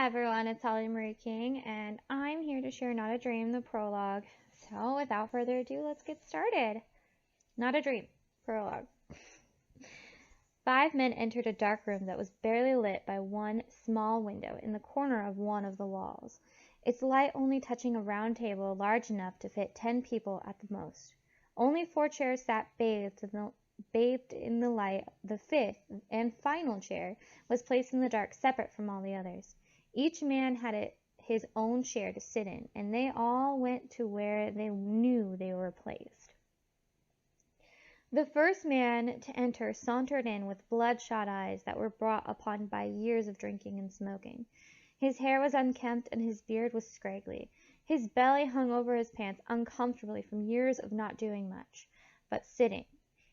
everyone, it's Holly Marie King, and I'm here to share Not a Dream, the prologue. So, without further ado, let's get started. Not a Dream, prologue. 5 men entered a dark room that was barely lit by one small window in the corner of one of the walls, its light only touching a round table large enough to fit 10 people at the most. Only 4 chairs sat bathed in the light. The 5th and final chair was placed in the dark, separate from all the others. Each man had his own chair to sit in, and they all went to where they knew they were placed. The first man to enter sauntered in with bloodshot eyes that were brought upon by years of drinking and smoking. His hair was unkempt and his beard was scraggly. His belly hung over his pants uncomfortably from years of not doing much, but sitting.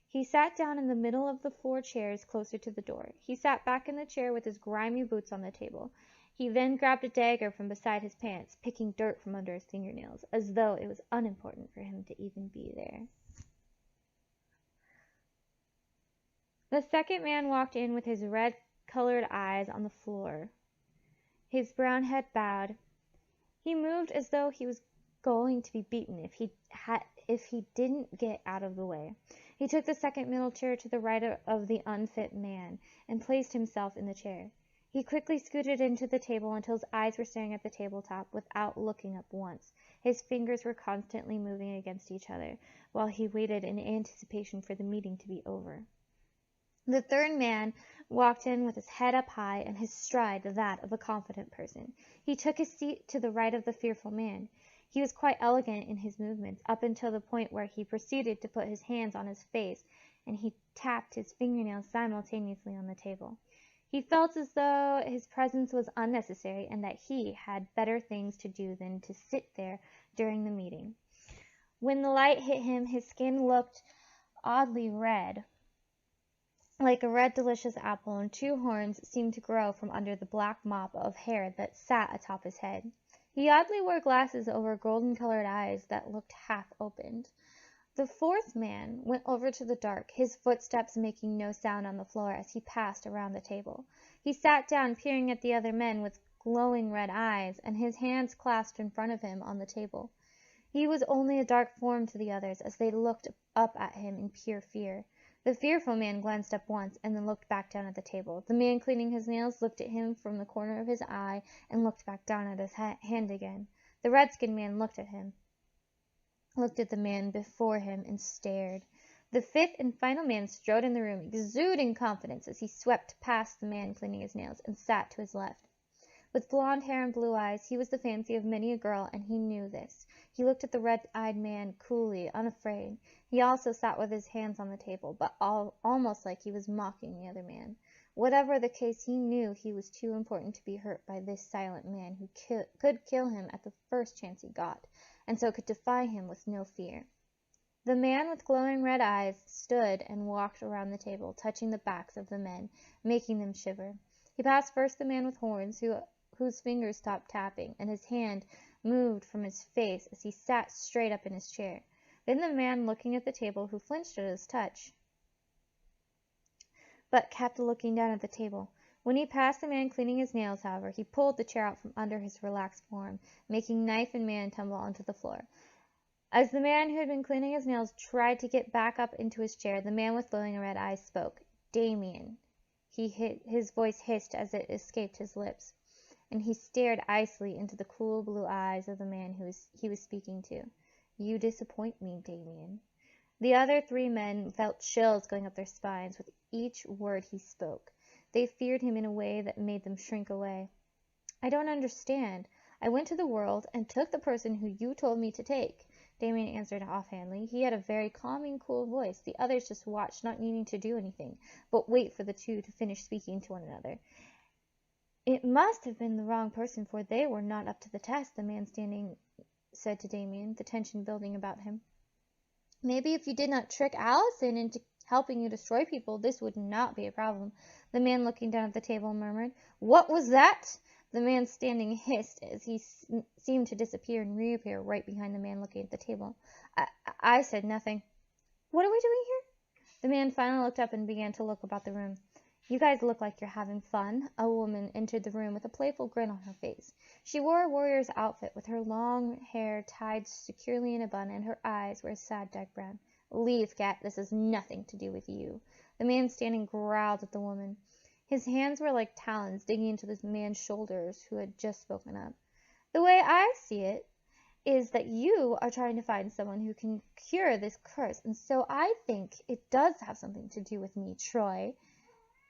He sat down in the middle of the 4 chairs closer to the door. He sat back in the chair with his grimy boots on the table. He then grabbed a dagger from beside his pants, picking dirt from under his fingernails, as though it was unimportant for him to even be there. The second man walked in with his red-colored eyes on the floor, his brown head bowed. He moved as though he was going to be beaten if he didn't get out of the way. He took the second middle chair to the right of the unfit man and placed himself in the chair. He quickly scooted into the table until his eyes were staring at the tabletop without looking up once. His fingers were constantly moving against each other while he waited in anticipation for the meeting to be over. The third man walked in with his head up high and his stride that of a confident person. He took his seat to the right of the fearful man. He was quite elegant in his movements, up until the point where he proceeded to put his hands on his face, and he tapped his fingernails simultaneously on the table. He felt as though his presence was unnecessary and that he had better things to do than to sit there during the meeting. When the light hit him, his skin looked oddly red, like a red delicious apple, and 2 horns seemed to grow from under the black mop of hair that sat atop his head. He oddly wore glasses over golden-colored eyes that looked half-opened. The 4th man went over to the dark, his footsteps making no sound on the floor as he passed around the table. He sat down, peering at the other men with glowing red eyes, and his hands clasped in front of him on the table. He was only a dark form to the others as they looked up at him in pure fear. The fearful man glanced up once and then looked back down at the table. The man cleaning his nails looked at him from the corner of his eye and looked back down at his hand again. The red-skinned man looked at the man before him and stared. The 5th and final man strode in the room, exuding confidence as he swept past the man cleaning his nails and sat to his left. With blonde hair and blue eyes, he was the fancy of many a girl, and he knew this. He looked at the red-eyed man coolly, unafraid. He also sat with his hands on the table, but almost like he was mocking the other man. Whatever the case, he knew he was too important to be hurt by this silent man who could kill him at the first chance he got, and so could defy him with no fear. The man with glowing red eyes stood and walked around the table, touching the backs of the men, making them shiver. He passed first the man with horns, whose fingers stopped tapping, and his hand moved from his face as he sat straight up in his chair. Then the man looking at the table, who flinched at his touch, but kept looking down at the table. When he passed the man cleaning his nails, however, he pulled the chair out from under his relaxed form, making knife and man tumble onto the floor. As the man who had been cleaning his nails tried to get back up into his chair, the man with glowing red eyes spoke. "Damien." His voice hissed as it escaped his lips, and he stared icily into the cool blue eyes of the man he was speaking to. "You disappoint me, Damien." The other 3 men felt chills going up their spines with each word he spoke. They feared him in a way that made them shrink away. "I don't understand. I went to the world and took the person who you told me to take," Damien answered offhandedly. He had a very calming, cool voice. The others just watched, not needing to do anything, but wait for the 2 to finish speaking to one another. "It must have been the wrong person, for they were not up to the test," the man standing said to Damien, the tension building about him. "Maybe if you did not trick Allison into helping you destroy people, this would not be a problem," the man looking down at the table murmured. "What was that?" The man standing hissed as he seemed to disappear and reappear right behind the man looking at the table. I said nothing." "What are we doing here?" The man finally looked up and began to look about the room. You guys look like you're having fun. A woman entered the room with a playful grin on her face. She wore a warrior's outfit with her long hair tied securely in a bun, and her eyes were a sad dark brown. Leave, cat. This has nothing to do with you. The man standing growled at the woman. His hands were like talons digging into the man's shoulders who had just spoken up. The way I see it is that you are trying to find someone who can cure this curse, and so I think it does have something to do with me, Troy.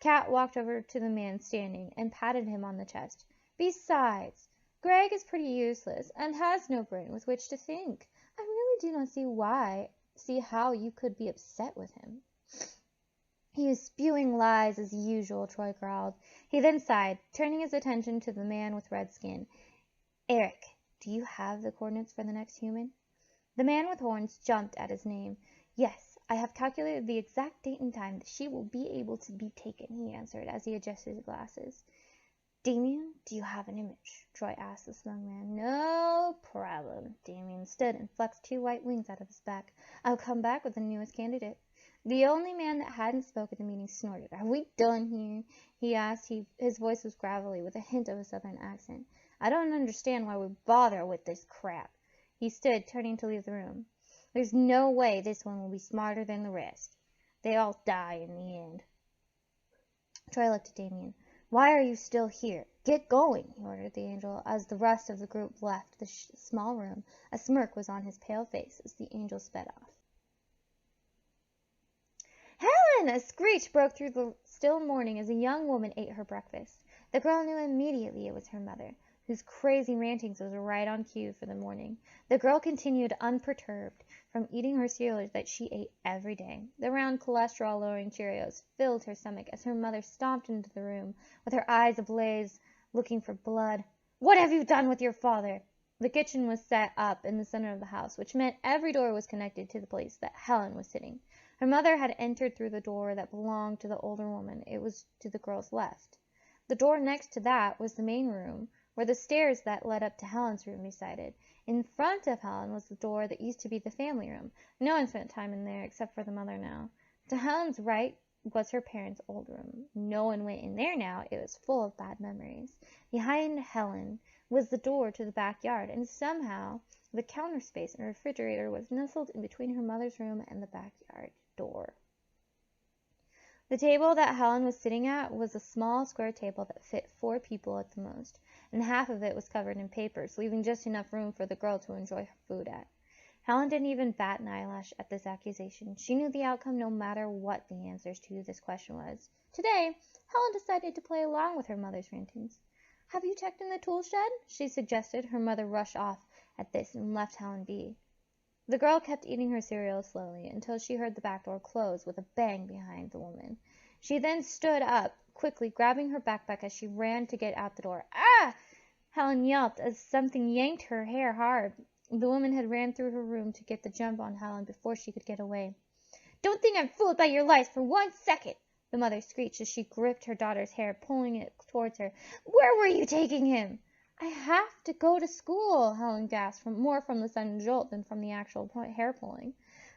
Kat walked over to the man standing and patted him on the chest. Besides, Greg is pretty useless and has no brain with which to think. I really do not see how you could be upset with him. He is spewing lies as usual, Troy growled. He then sighed, turning his attention to the man with red skin. Eric, do you have the coordinates for the next human? The man with horns jumped at his name. Yes, I have calculated the exact date and time that she will be able to be taken, he answered as he adjusted his glasses. Damien, do you have an image? Troy asked the smug man. No problem. Damien stood and flexed 2 white wings out of his back. I'll come back with the newest candidate. The only man that hadn't spoken at the meeting snorted. Are we done here? He asked. His voice was gravelly with a hint of a southern accent. I don't understand why we bother with this crap. He stood, turning to leave the room. There's no way this one will be smarter than the rest. They all die in the end. Troy looked at Damien. Why are you still here? Get going, he ordered the angel. As the rest of the group left the small room, a smirk was on his pale face as the angel sped off. Helen! A screech broke through the still morning as a young woman ate her breakfast. The girl knew immediately it was her mother, whose crazy rantings was right on cue for the morning. The girl continued unperturbed from eating her cereal that she ate every day. The round cholesterol-lowering Cheerios filled her stomach as her mother stomped into the room with her eyes ablaze, looking for blood. What have you done with your father? The kitchen was set up in the center of the house, which meant every door was connected to the place that Helen was sitting. Her mother had entered through the door that belonged to the older woman. It was to the girl's left. The door next to that was the main room, where the stairs that led up to Helen's room resided. In front of Helen was the door that used to be the family room. No one spent time in there except for the mother now. To Helen's right was her parents' old room. No one went in there now. It was full of bad memories. Behind Helen was the door to the backyard, and somehow the counter space and refrigerator was nestled in between her mother's room and the backyard door. The table that Helen was sitting at was a small square table that fit 4 people at the most, and half of it was covered in papers, leaving just enough room for the girl to enjoy her food at. Helen didn't even bat an eyelash at this accusation. She knew the outcome no matter what the answers to this question was. Today, Helen decided to play along with her mother's rantings. Have you checked in the tool shed? She suggested. Her mother rushed off at this and left Helen be. The girl kept eating her cereal slowly until she heard the back door close with a bang behind the woman. She then stood up, quickly grabbing her backpack as she ran to get out the door. Ah! Helen yelped as something yanked her hair hard. The woman had ran through her room to get the jump on Helen before she could get away. Don't think I'm fooled by your lies for 1 second, the mother screeched as she gripped her daughter's hair, pulling it towards her. Where were you taking him? I have to go to school, Helen gasped, more from the sudden jolt than from the actual hair pulling.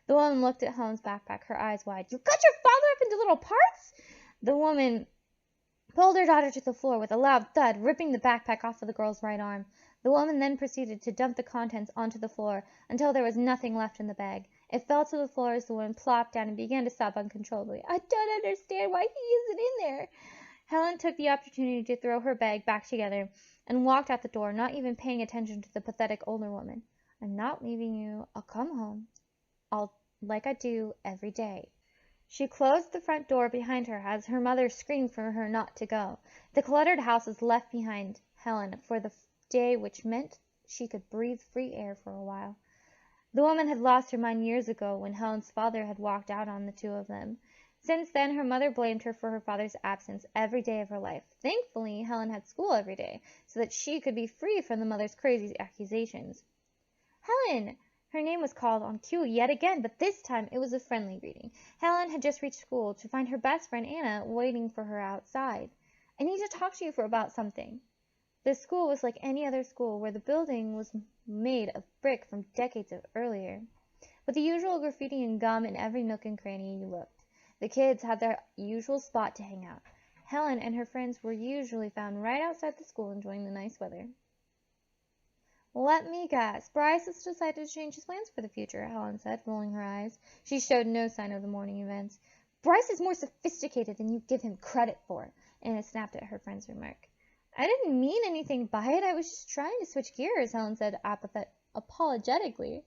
The woman looked at Helen's backpack, her eyes wide. You cut your father up into little parts? The woman pulled her daughter to the floor with a loud thud, ripping the backpack off of the girl's right arm. The woman then proceeded to dump the contents onto the floor until there was nothing left in the bag. It fell to the floor as the woman plopped down and began to sob uncontrollably. I don't understand why he isn't in there. Helen took the opportunity to throw her bag back together and walked out the door, not even paying attention to the pathetic older woman. I'm not leaving you. I'll come home. Like I do every day. She closed the front door behind her as her mother screamed for her not to go. The cluttered house was left behind Helen for the day, which meant she could breathe free air for a while. The woman had lost her mind years ago when Helen's father had walked out on the 2 of them. Since then, her mother blamed her for her father's absence every day of her life. Thankfully, Helen had school every day, so that she could be free from the mother's crazy accusations. Helen! Her name was called on cue yet again, but this time it was a friendly greeting. Helen had just reached school to find her best friend Anna waiting for her outside. I need to talk to you about something. The school was like any other school, where the building was made of brick from decades earlier, with the usual graffiti and gum in every nook and cranny you looked. The kids had their usual spot to hang out. Helen and her friends were usually found right outside the school enjoying the nice weather. "Let me guess. Bryce has decided to change his plans for the future," Helen said, rolling her eyes. She showed no sign of the morning events. "Bryce is more sophisticated than you give him credit for," Anna snapped at her friend's remark. "I didn't mean anything by it. I was just trying to switch gears," Helen said apologetically.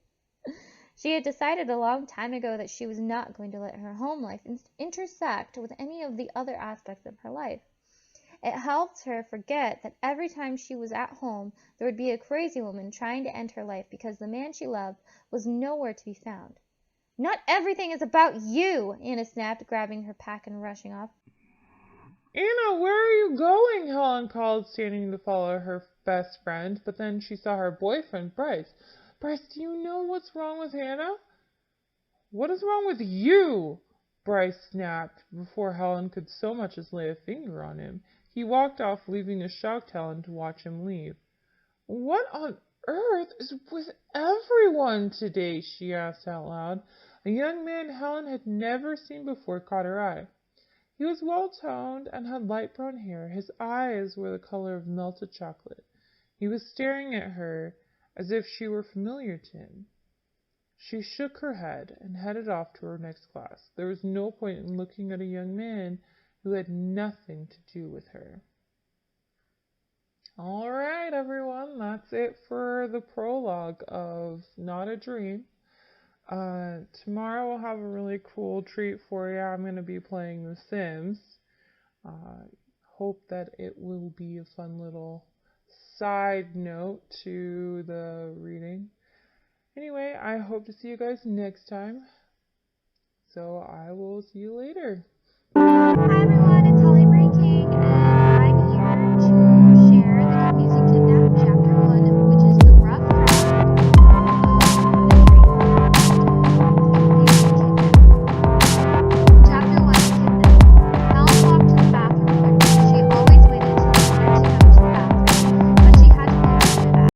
She had decided a long time ago that she was not going to let her home life intersect with any of the other aspects of her life. It helped her forget that every time she was at home there would be a crazy woman trying to end her life because the man she loved was nowhere to be found. "Not everything is about you," Anna snapped, grabbing her pack and rushing off. "Anna, where are you going?" Helen called, standing to follow her best friend, but then she saw her boyfriend, Bryce. "Bryce, do you know what's wrong with Hannah?" "What is wrong with you?" Bryce snapped, before Helen could so much as lay a finger on him. He walked off, leaving a shocked Helen to watch him leave. "What on earth is with everyone today?" she asked out loud. A young man Helen had never seen before caught her eye. He was well-toned and had light brown hair. His eyes were the color of melted chocolate. He was staring at her as if she were familiar to him. She shook her head and headed off to her next class. There was no point in looking at a young man who had nothing to do with her. All right, everyone, that's it for the prologue of Not a Dream. Tomorrow we'll have a really cool treat for you. I'm going to be playing The Sims. Hope that it will be a fun little side note to the reading. Anyway, I hope to see you guys next time. So I will see you later. Hi, everyone.